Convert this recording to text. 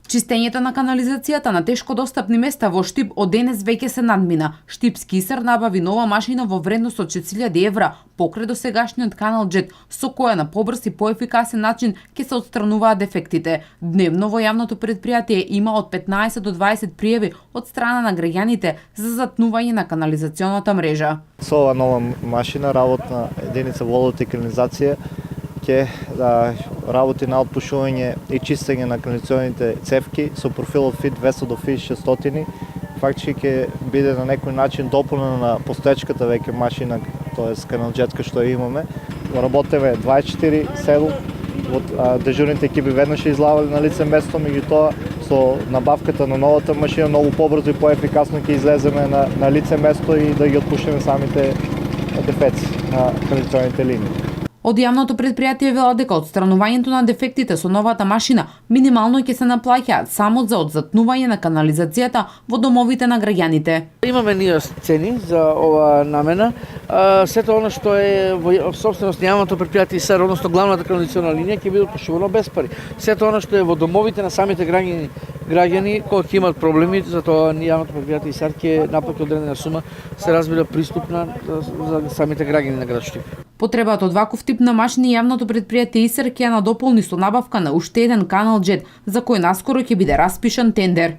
Чистењето на канализацијата на тешко достапни места во Штип од денес веќе се надмина. Штипски Исар набави нова машина во вредност од 4000 евра, покрај досегашниот канал Джет, со која на побрз и поефикасен начин ќе се отстрануваат дефектите. Дневно во јавното предпријатие има од 15 до 20 пријави од страна на граѓаните за затнување на канализационата мрежа. Со ова нова машина, работна единица водот и канализација, ќе работи на отпушување и чистење на канализационите цевки со профилот FIT 200 до FIT 600. Фактички ќе биде на некој начин дополнена на постоечката веќе машина, тоест каналџетка што ја имаме. Работеве 24/7, дежурните екипи веднаш излавале на лице место, меѓутоа со набавката на новата машина многу побрзо и поефикасно ќе излеземе на лице место и да ги отпушиме самите дефеци на канализационите линии. Од јавното предпријатие велат дека отстранувањето на дефектите со новата машина минимално ќе се наплаќаат само за одзатнување на канализацијата во домовите на граѓаните. Имаме ние цени за ова намена. Сето она што е во собственост на јавното предпријатие Исар, односно главната канализациона линија, ќе биде отпушувано без пари. Сето она што е во домовите на самите граѓани кои ќе имат проблеми, затоа јавното предпријатие Исар ќе наплати одредена сума, се разбира приступна за самите граѓани на град Штип. Потребата од ваков тип на машини јавното предпријатие Исар ќе ја надополни со набавка на уште еден канал Джет, за кој наскоро ќе биде распишан тендер.